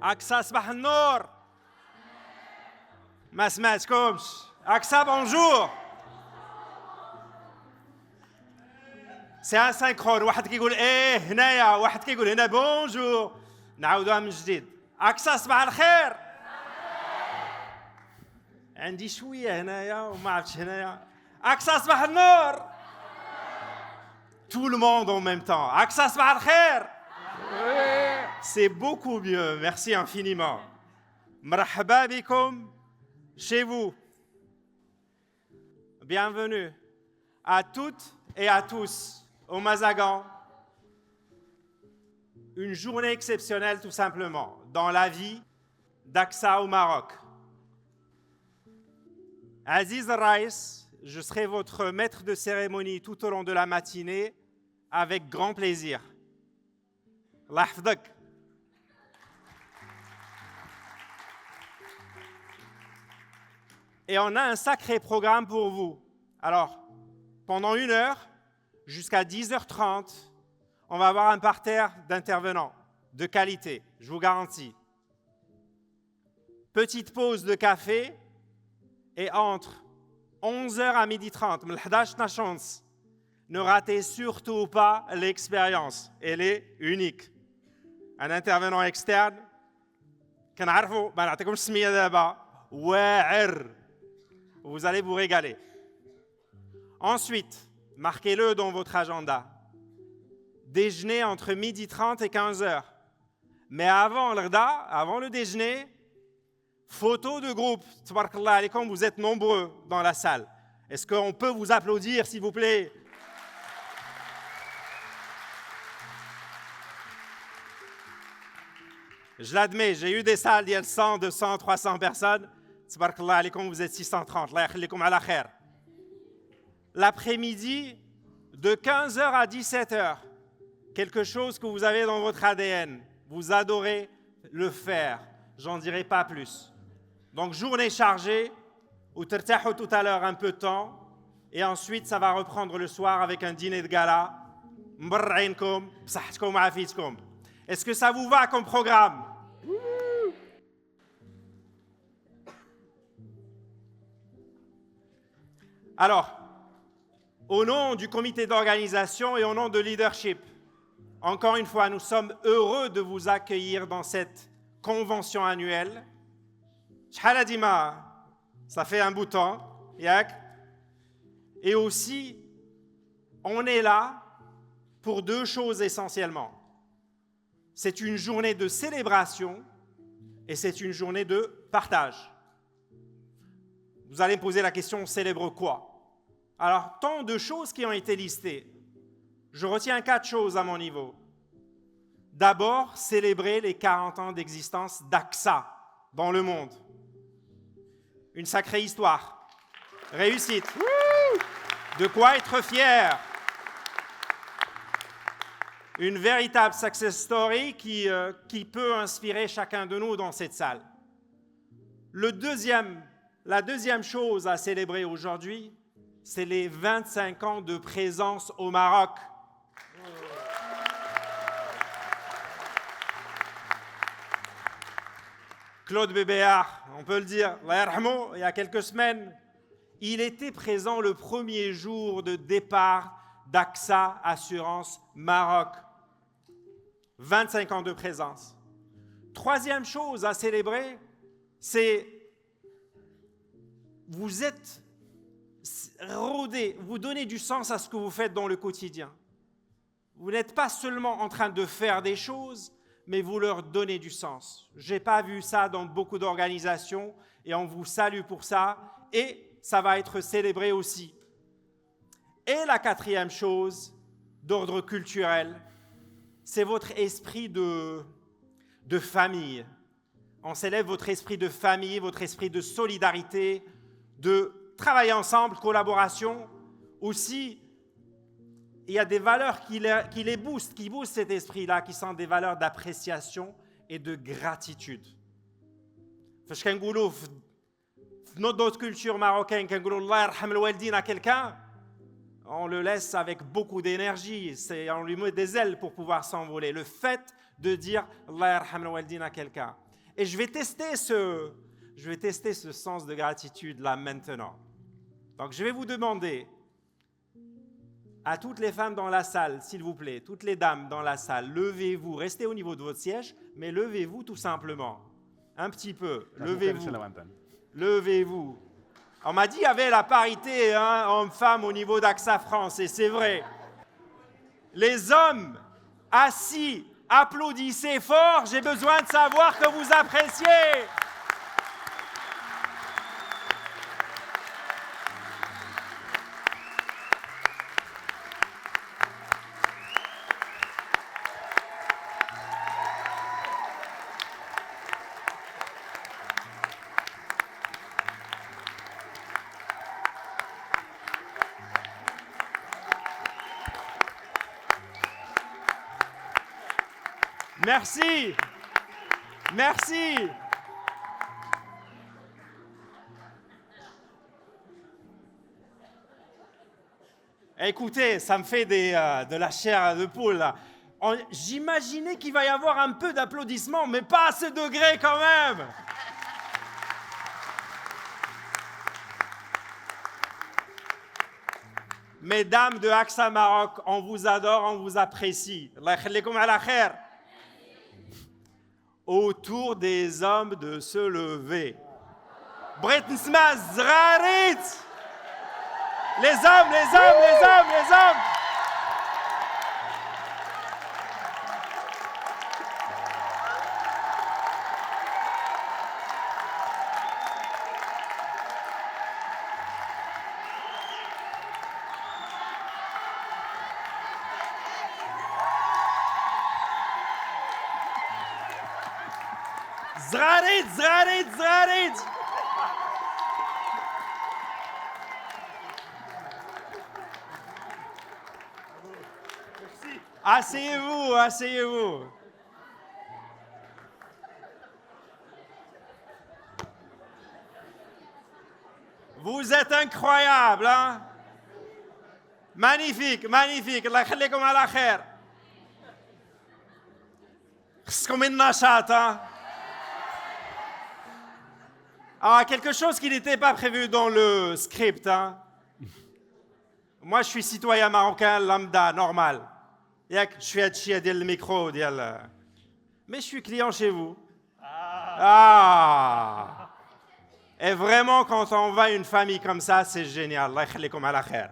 أقصى صباح النور. ما سمعتكمش. أقصى bonjour. سي ان سينكرون، واحد كيقول ايه هنايا، واحد كيقول هنا بونجور. نعاودوها من جديد. أقصى صباح الخير. عندي شويه هنايا وما عرفتش هنايا. أقصى صباح النور. Tout le monde en même temps. أقصى صباح الخير. C'est beaucoup mieux. Merci infiniment. مرحبا بكم chez vous. Bienvenue à toutes et à tous au Mazagan. Une journée exceptionnelle tout simplement dans la vie d'Aqsa au Maroc. Aziz Raïs, je serai votre maître de cérémonie tout au long de la matinée avec grand plaisir. Allah yahfadek. Et on a un sacré programme pour vous. Alors, pendant 1 heure, jusqu'à 10h30, on va avoir un parterre d'intervenants de qualité, je vous garantis. Petite pause de café et entre 11h à 12h30, ne ratez surtout pas l'expérience. Elle est unique. Un intervenant externe, vous allez vous régaler. Ensuite, marquez-le dans votre agenda. Déjeuner entre 12h30 et 15h. Mais avant le déjeuner, photo de groupe. Tabarakallah alaykoum, vous êtes nombreux dans la salle. Est-ce qu'on peut vous applaudir, s'il vous plaît? Je l'admets, j'ai eu des salles d'il y a 100, 200, 300 personnes. Tabarakallah alaykoum, vous êtes 630. Allah yakhlikum ala khair. L'après-midi, de 15h à 17h, quelque chose que vous avez dans votre ADN, vous adorez le faire. J'en dirai pas plus. Donc, journée chargée, ou tertahou tout à l'heure un peu de temps, et ensuite, ça va reprendre le soir avec un dîner de gala. Mbarrainkoum, bsahatkoum, afitkoum. Est-ce que ça vous va comme programme? Alors, au nom du comité d'organisation et au nom de leadership, encore une fois, nous sommes heureux de vous accueillir dans cette convention annuelle. Ça fait un bout de temps. Et aussi, on est là pour 2 choses essentiellement. C'est une journée de célébration et c'est une journée de partage. Vous allez me poser la question, on célèbre quoi? Alors, tant de choses qui ont été listées. Je retiens 4 choses à mon niveau. D'abord, célébrer les 40 ans d'existence d'Aqsa dans le monde. Une sacrée histoire. Réussite. De quoi être fier. Une véritable success story qui peut inspirer chacun de nous dans cette salle. La deuxième chose à célébrer aujourd'hui, c'est les 25 ans de présence au Maroc. Claude Bébéard, on peut le dire, il y a quelques semaines, il était présent le premier jour de départ d'Aqsa Assurance Maroc. 25 ans de présence. Troisième chose à célébrer, c'est vous êtes rodé, vous donnez du sens à ce que vous faites dans le quotidien. Vous n'êtes pas seulement en train de faire des choses, mais vous leur donnez du sens. Je n'ai pas vu ça dans beaucoup d'organisations et on vous salue pour ça et ça va être célébré aussi. Et la 4e chose d'ordre culturel, c'est votre esprit de famille. On célèbre votre esprit de famille, votre esprit de solidarité, de travailler ensemble, collaboration. Aussi, il y a des valeurs qui les boostent, qui boostent cet esprit-là, qui sont des valeurs d'appréciation et de gratitude. Parce que dans d'autres cultures marocaines, quand on dit Allah yarham al-walidin à quelqu'un, on le laisse avec beaucoup d'énergie, on lui met des ailes pour pouvoir s'envoler. Le fait de dire Allah yarham al-walidin à quelqu'un. Et je vais tester ce sens de gratitude là maintenant. Donc je vais vous demander à toutes les femmes dans la salle, s'il vous plaît, toutes les dames dans la salle, levez-vous, restez au niveau de votre siège, mais levez-vous tout simplement. Un petit peu, levez-vous. Levez-vous. On m'a dit qu'il y avait la parité homme-femme au niveau d'AXA France, et c'est vrai. Les hommes assis, applaudissez fort, j'ai besoin de savoir que vous appréciez. Merci. Merci. Écoutez, ça me fait de la chair de poule. J'imaginais qu'il va y avoir un peu d'applaudissements, mais pas à ce degré quand même. Mesdames de AXA Maroc, on vous adore, on vous apprécie. Allah yakhlikoum ala khair. Autour des hommes de se lever. Brit nisma zrarit. Les hommes, les hommes, les hommes, les hommes. Zrarit, zrarit, zrarit. Asseyez-vous, asseyez-vous. Vous êtes incroyables, hein? Magnifique, magnifique. Allah yakhlikoum ala khair. Khskom النشاط, hein? Ah, quelque chose qui n'était pas prévu dans le script, hein? Moi, je suis citoyen marocain lambda, normal. Je suis à le micro, mais je suis client chez vous. Ah. Et vraiment, quand on va une famille comme ça, c'est génial. Allah yakhlikoum ala khair.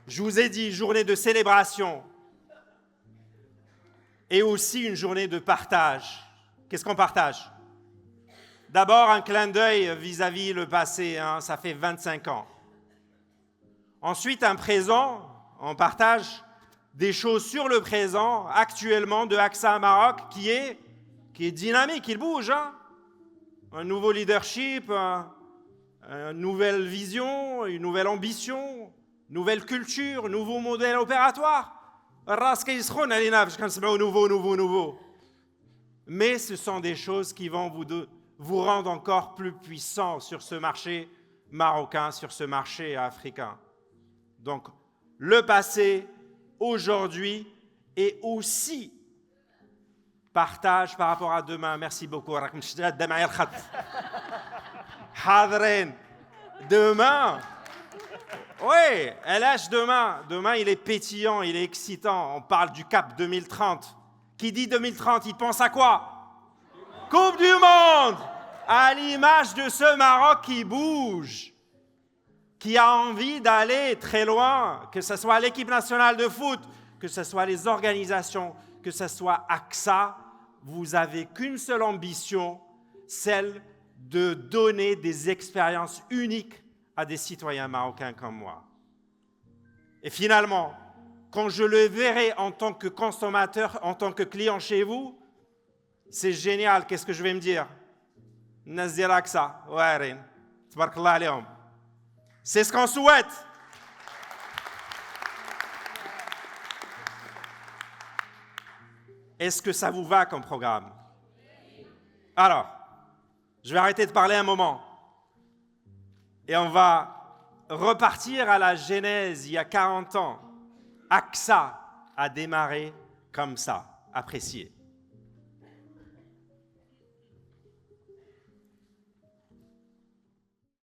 Je vous ai dit, journée de célébration et aussi une journée de partage. Qu'est-ce qu'on partage? D'abord, un clin d'œil vis-à-vis le passé, hein, ça fait 25 ans. Ensuite, un présent, on partage des choses sur le présent, actuellement, de AXA Maroc, qui est dynamique, il bouge. Hein. Un nouveau leadership, une nouvelle vision, une nouvelle ambition, nouvelle culture, nouveau modèle opératoire. Nouveau. Mais ce sont des choses qui vont vous rendre encore plus puissants sur ce marché marocain, sur ce marché africain. Donc, le passé, aujourd'hui, et aussi partage par rapport à demain. Merci beaucoup. Demain, oui, LH demain. Demain, il est pétillant, il est excitant. On parle du Cap 2030. Qui dit 2030, il pense à quoi? Coupe du Monde! À l'image de ce Maroc qui bouge, qui a envie d'aller très loin, que ce soit l'équipe nationale de foot, que ce soit les organisations, que ce soit AXA, vous n'avez qu'une seule ambition, celle de donner des expériences uniques à des citoyens marocains comme moi. Et finalement, quand je le verrai en tant que consommateur, en tant que client chez vous, c'est génial. Qu'est-ce que je vais me dire? Nazir AXA, ouais, tabarakallah alayhom. C'est ce qu'on souhaite. Est-ce que ça vous va comme programme? Alors, je vais arrêter de parler un moment. Et on va repartir à la genèse, il y a 40 ans. AXA a démarré comme ça. Appréciez.